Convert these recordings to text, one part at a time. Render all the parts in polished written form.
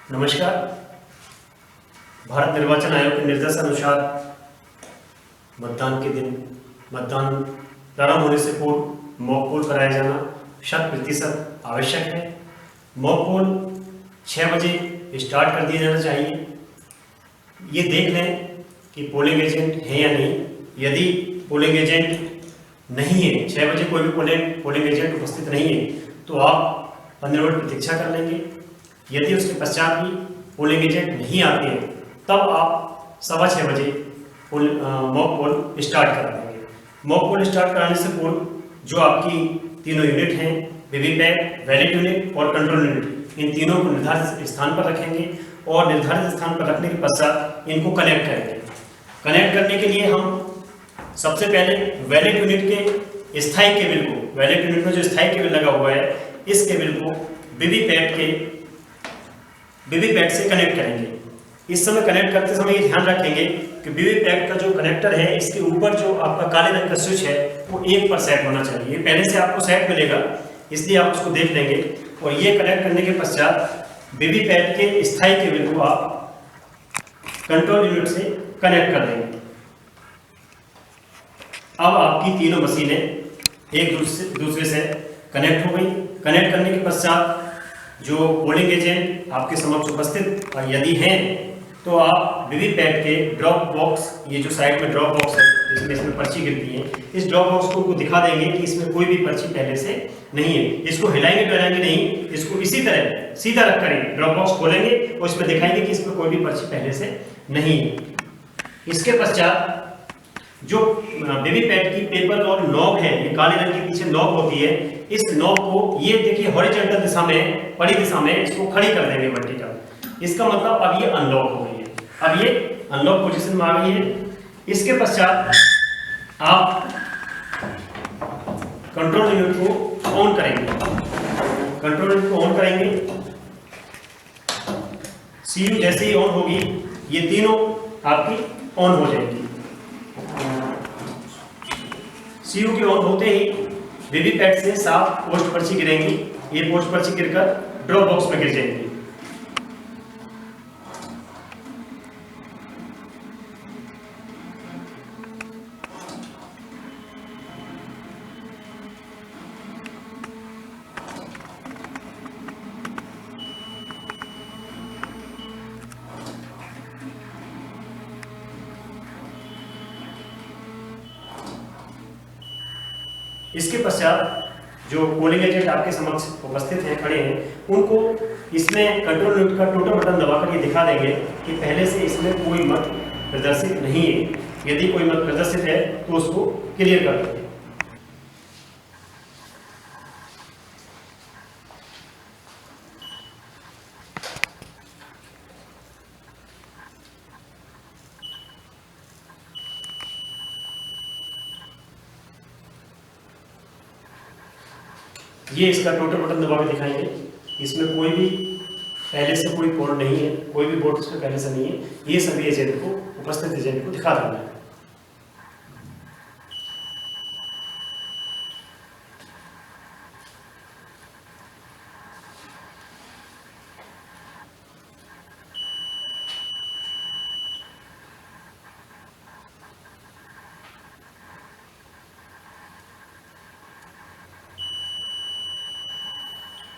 नमस्कार। भारत निर्वाचन आयोग के निर्देश अनुसार मतदान के दिन मतदान प्रारंभ होने से पूर्व मॉक पोल कराया जाना 100% आवश्यक है। मॉक पोल 6 बजे स्टार्ट कर दिया जाना चाहिए। ये देख लें कि पोलिंग एजेंट है या नहीं। यदि पोलिंग एजेंट नहीं है, 6 बजे कोई भी पोलिंग एजेंट उपस्थित नहीं है, तो आप 15 मिनट प्रतीक्षा कर लेंगे। यदि उसके पश्चात भी पोलिंग एजेंट नहीं आते हैं, तब आप 6:15 बजे मॉक पोल स्टार्ट करा देंगे। मॉक पोल स्टार्ट कराने से पूर्व जो आपकी तीनों यूनिट हैं, वीवीपैट, वैलिड यूनिट और कंट्रोल यूनिट, इन तीनों को निर्धारित स्थान पर रखेंगे और निर्धारित स्थान पर रखने के पश्चात इनको कनेक्ट करेंगे। कनेक्ट करने के लिए हम सबसे पहले वैलिड यूनिट के स्थायी केबल को, वैलिड यूनिट में जो स्थायी केबल लगा हुआ है, इस केबल को वीवीपैट से कनेक्ट करेंगे। इस समय कनेक्ट करते समय ये ध्यान रखेंगे कि वीवीपैट का जो कनेक्टर है, इसके ऊपर जो आपका काले रंग का स्विच है वो 1 पर सेट होना चाहिए। ये पहले से आपको सेट मिलेगा, इसलिए आप उसको देख लेंगे। और ये कनेक्ट करने के पश्चात वीवीपैट के स्थायी केबल को आप कंट्रोल यूनिट से कनेक्ट कर देंगे। अब आपकी तीनों मशीनें एक दूसरे से कनेक्ट हो गई। कनेक्ट करने के पश्चात जो पोलिंग एजेंट आपके समक्ष उपस्थित यदि हैं, तो आप वीवीपैट के ड्रॉप बॉक्स, ये जो साइड में ड्रॉप बॉक्स है इसमें पर्ची गिरती है, इस ड्रॉप बॉक्स को दिखा देंगे कि इसमें कोई भी पर्ची पहले से नहीं है। इसको हिलाएंगे डराएंगे नहीं, इसको इसी तरह सीधा रख कर ड्रॉप बॉक्स खोलेंगे और इसमें दिखाएंगे कि इसमें कोई भी पर्ची पहले से नहीं है। इसके पश्चात जो वीवीपैट की पेपर और नॉब है, ये काले रंग के पीछे नॉब होती है, इस नॉब को ये देखिए हॉरिजॉन्टल दिशा में, बड़ी दिशा में इसको खड़ी कर देंगे वर्टिकल। इसका मतलब अब ये अनलॉक हो गई है, अब ये अनलॉक पोजीशन में आ गई है। इसके पश्चात आप कंट्रोल यूनिट को ऑन करेंगे। कंट्रोल यूनिट को ऑन करेंगे, सीयू जैसे ही ऑन होगी, ये तीनों आपकी ऑन हो जाएगी। सीयू के ऑन होते ही वीवीपैट से 7 पोस्ट पर्ची गिरेंगी। ये पोस्ट पर्ची गिरकर ड्रॉप बॉक्स में गिर जाएंगी। इसके पश्चात जो पोलिंग एजेंट आपके समक्ष उपस्थित हैं, खड़े हैं, उनको इसमें कंट्रोल यूनिट का टोटल बटन दबाकर ये दिखा देंगे कि पहले से इसमें कोई मत प्रदर्शित नहीं है। यदि कोई मत प्रदर्शित है तो उसको क्लियर कर देंगे। ये इसका टोटल बटन दबा के दिखाएंगे। इसमें कोई भी पहले से कोई कोड नहीं है, कोई भी बोर्ड इसमें पहले से नहीं है। ये सभी एजेंट को, उपस्थित एजेंट को दिखा देना है।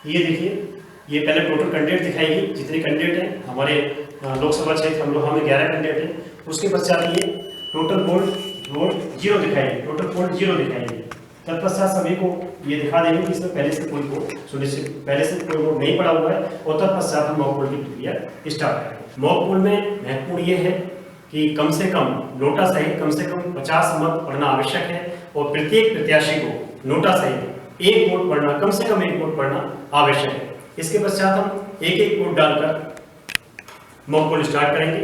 ये देखिए, ये पहले टोटल कैंडिडेट दिखाएगी, जितने कैंडिडेट हैं हमारे लोकसभा क्षेत्र हम लोग हमें 11 कैंडिडेट हैं। उसके पश्चात ये टोटल वोट 0 दिखाएगी, टोटल वोट 0 दिखाएगी। तत्पश्चात सभी को ये दिखा देंगे कि इसमें पहले से कोई वोट सुनिश्चित, पहले से कोई वोट नहीं पड़ा हुआ है। और तत्पश्चात हम मॉक पोल की प्रक्रिया स्टार्ट करेंगे। मॉक पोल में महत्वपूर्ण ये है कि कम से कम नोटा सहित कम से कम 50 मत पढ़ना आवश्यक है और प्रत्येक प्रत्याशी को नोटा सहित एक वोट पढ़ना, कम से कम एक वोट पढ़ना आवश्यक है। इसके पश्चात हम एक वोट डालकर मॉक पोल स्टार्ट करेंगे।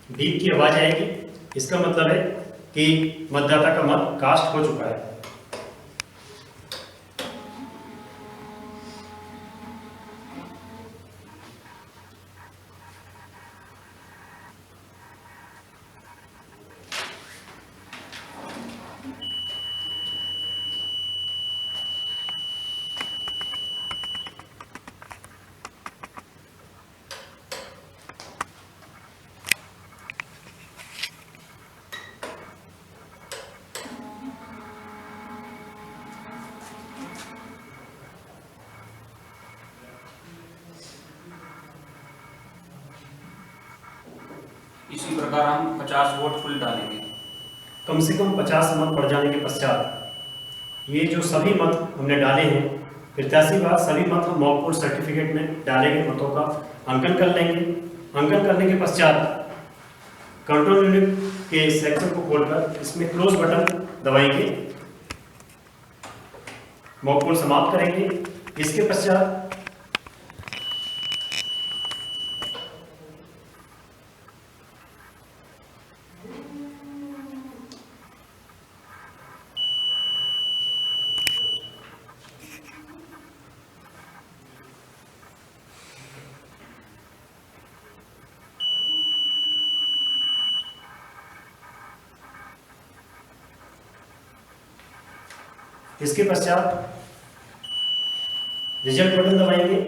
बीप की आवाज आएगी, इसका मतलब है कि मतदाता का मत कास्ट हो चुका है। इसी प्रकार हम 50 वोट कुल डालेंगे। कम से कम 50 मत पड़ जाने के पश्चात ये जो सभी मत हमने डाले हैं, प्रत्याशी बाद सभी मत हम मॉक पोल सर्टिफिकेट में डाले गए मतों का अंकन कर लेंगे। अंकन करने के पश्चात कंट्रोल यूनिट के सेक्शन को खोलकर इसमें क्लोज बटन दबाएंगे, मॉक पोल समाप्त करेंगे। इसके पश्चात रिजल्ट बटन दबाएंगे।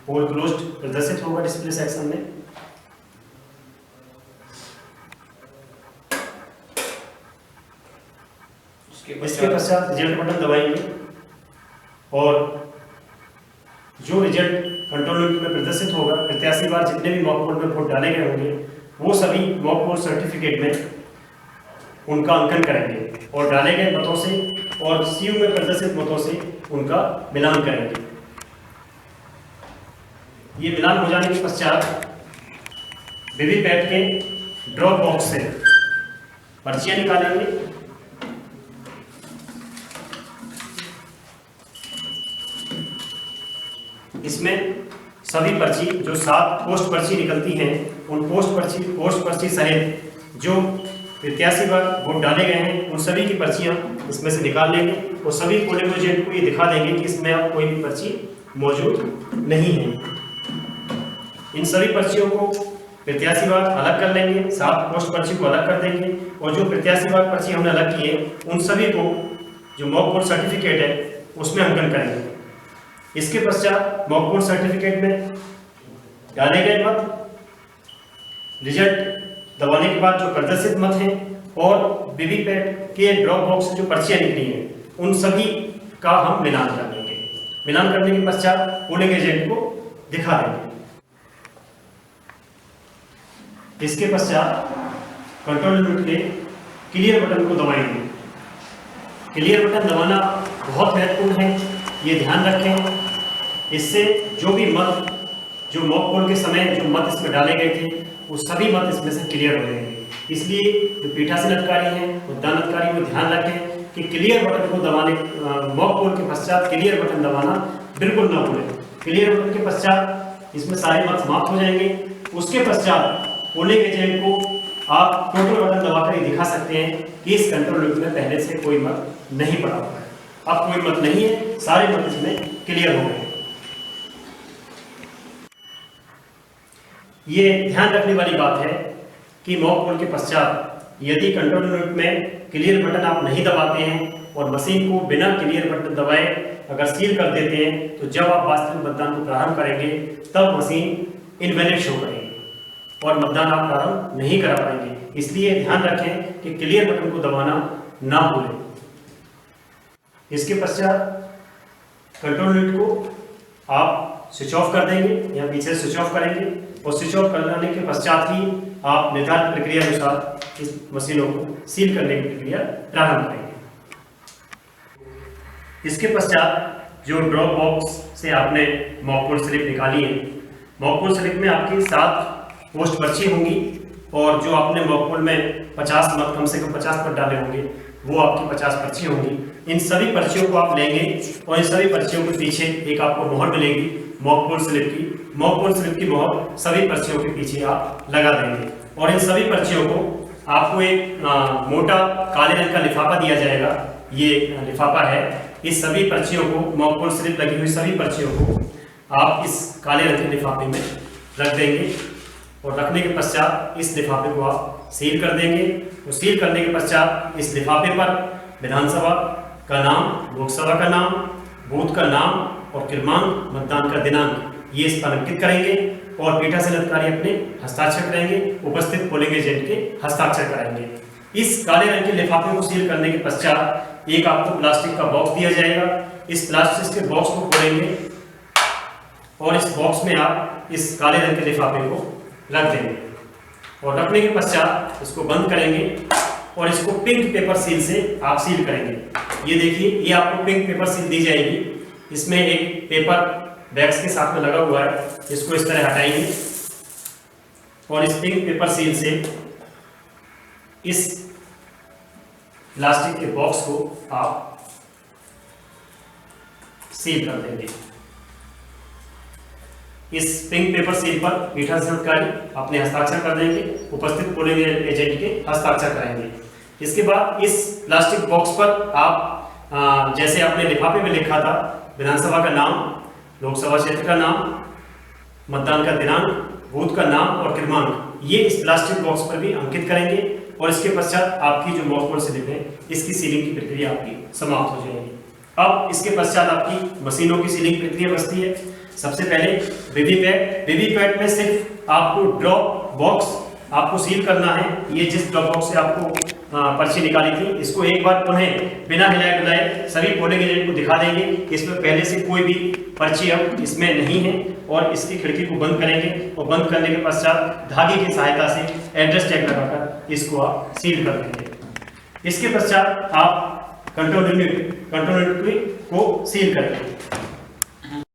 पोल क्लोज्ड प्रदर्शित होगा डिस्प्ले सेक्शन में। इसके पश्चात रिजल्ट बटन दबाएंगे और जो रिजल्ट कंट्रोल यूनिट में प्रदर्शित होगा, प्रत्याशी बार जितने भी मॉक पोल में वोट डाले गए होंगे वो सभी मॉक पोल सर्टिफिकेट में उनका अंकन करेंगे और डाले गए मतों से और सीयू में प्रदर्शित मतों से उनका मिलान करेंगे। ये मिलान हो जाने के पश्चात वीवीपैट के ड्रॉप बॉक्स से पर्चियां निकालेंगे। इसमें सभी पर्ची जो 7 पोस्ट पर्ची निकलती हैं, उन पोस्ट पर्ची सहित जो प्रत्याशी पर वोट डाले गए हैं उन सभी की पर्चियां इसमें से निकाल लेंगे और सभी पोलिंग एजेंट को ये दिखा देंगे कि इसमें अब कोई भी पर्ची मौजूद नहीं है। इन सभी पर्चियों को प्रत्याशी बार अलग कर लेंगे, 7 पोस्ट पर्ची को अलग कर देंगे और जो प्रत्याशी बार पर्ची हमने अलग की है उन सभी को जो मॉक पोल सर्टिफिकेट है उसमें अंकन करेंगे। इसके पश्चात मॉक पोल सर्टिफिकेट में डाले गए मत, रिजल्ट दबाने के बाद जो प्रदर्शित मत हैं और वीवीपैट के ड्रॉप बॉक्स से जो पर्चियां निकली हैं उन सभी का हम मिलान कर लेंगे। मिलान करने के पश्चात पोलिंग एजेंट को दिखा देंगे। इसके पश्चात कंट्रोल यूनिट के क्लियर बटन को दबाएंगे। क्लियर बटन दबाना बहुत महत्वपूर्ण है, ये ध्यान रखें। इससे जो भी मत जो मॉक पोल के समय जो मत इसमें डाले गए थे वो सभी मत इसमें से क्लियर हो जाएंगे। इसलिए जो पीठासीन अधिकारी हैं, मतदान अधिकारी वो ध्यान रखें कि क्लियर बटन को दबाने मॉक पोल के पश्चात क्लियर बटन दबाना बिल्कुल ना भूलें। क्लियर बटन के पश्चात इसमें सारे मत समाप्त हो जाएंगे। उसके पश्चात पोलिंग एजेंट को आप टोटल बटन दबाकर ये दिखा सकते हैं कि इस कंट्रोल यूनिट में पहले से कोई मत नहीं पड़ा हुआ है, अब कोई मत नहीं है, सारे मत इसमें क्लियर हो गए। ये ध्यान रखने वाली बात है कि मॉक पोल के पश्चात यदि कंट्रोल यूनिट में क्लियर बटन आप नहीं दबाते हैं और मशीन को बिना क्लियर बटन दबाए अगर सील कर देते हैं तो जब आप वास्तविक मतदान को प्रारंभ करेंगे तब मशीन इनवैलिड शो करेगी और मतदान आप प्रारंभ नहीं करा पाएंगे। इसलिए ध्यान रखें कि क्लियर बटन को दबाना ना भूलें। इसके पश्चात कंट्रोल यूनिट को आप स्विच ऑफ कर देंगे या पीछे स्विच ऑफ करेंगे और स्विच ऑफ करने के पश्चात ही आप निर्धारित प्रक्रिया अनुसार इस मशीनों को सील करने की प्रक्रिया प्रारंभ करेंगे। इसके पश्चात जो ड्रॉप बॉक्स से आपने मॉक पोल स्लिप निकाली है, मॉक पोल स्लिप में आपकी 7 पोस्ट पर्ची होंगी और जो आपने मॉक पोल में 50 मत कम से कम 50 मत डाले होंगे वो आपकी 50 पर्ची होंगी। इन सभी पर्चियों को आप लेंगे और इन सभी पर्चियों के पीछे एक आपको मोहर मिलेगी मॉक पोल स्लिप की। मॉक पोल स्लिप की मोहर सभी पर्चियों के पीछे आप लगा देंगे और इन सभी पर्चियों को आपको एक मोटा काले रंग का लिफाफा दिया जाएगा। ये लिफाफा है। इस सभी पर्चियों को मॉक पोल स्लिप लगी हुई सभी पर्चियों को आप इस काले रंग के लिफाफे में रख देंगे और रखने के पश्चात इस लिफाफे को आप सील कर देंगे। तो सील करने के पश्चात इस लिफाफे पर विधानसभा का नाम, लोकसभा का नाम, बूथ का नाम और क्रमांक, मतदान का दिनांक ये इस पर अंकित करेंगे और पीठासीन अधिकारी अपने हस्ताक्षर करेंगे, उपस्थित पोलिंग एजेंट के हस्ताक्षर कराएंगे। इस काले रंग के लिफाफे को सील करने के पश्चात एक आपको प्लास्टिक का बॉक्स दिया जाएगा। इस प्लास्टिक के बॉक्स को खोलेंगे और इस बॉक्स में आप इस काले रंग के लिफाफे को रख देंगे और रखने के पश्चात इसको बंद करेंगे और इसको पिंक पेपर सील से आप सील करेंगे। ये देखिए, ये आपको पिंक पेपर सील दी जाएगी। इसमें एक पेपर बैग्स के साथ में लगा हुआ है, इसको इस तरह हटाएंगे और इस पिंक पेपर सील से इस प्लास्टिक के बॉक्स को आप सील कर देंगे। इस पिंक पेपर सील पर पीठासीन अधिकारी अपने हस्ताक्षर कर देंगे, उपस्थित पोलिंग एजेंट के हस्ताक्षर करेंगे। इसके बाद इस प्लास्टिक बॉक्स पर आप जैसे आपने लिफाफे में लिखा था विधानसभा का नाम, लोकसभा क्षेत्र का नाम, मतदान का दिनांक, बूथ का नाम और क्रमांक, ये इस प्लास्टिक बॉक्स पर भी अंकित करेंगे और इसके पश्चात आपकी जो मॉक पोल स्लिप है इसकी सीलिंग की प्रक्रिया आपकी समाप्त हो जाएगी। अब इसके पश्चात आपकी मशीनों की सीलिंग प्रक्रिया बचती है। सबसे पहले वीवीपैट में सिर्फ आपको ड्रॉप बॉक्स आपको सील करना है। ये जिस ड्रॉप बॉक्स से आपको पर्ची निकाली थी, इसको एक बार पुनः बिना हिलाए डुलाए सभी पोलिंग एजेंट को दिखा देंगे। इसमें पहले से कोई भी पर्ची अब इसमें नहीं है और इसकी खिड़की को बंद करेंगे और बंद करने के पश्चात धागे की सहायता से एड्रेस टैग लगाकर इसको आप सील कर देंगे। इसके पश्चात आप कंट्रोल यूनिट को सील करेंगे।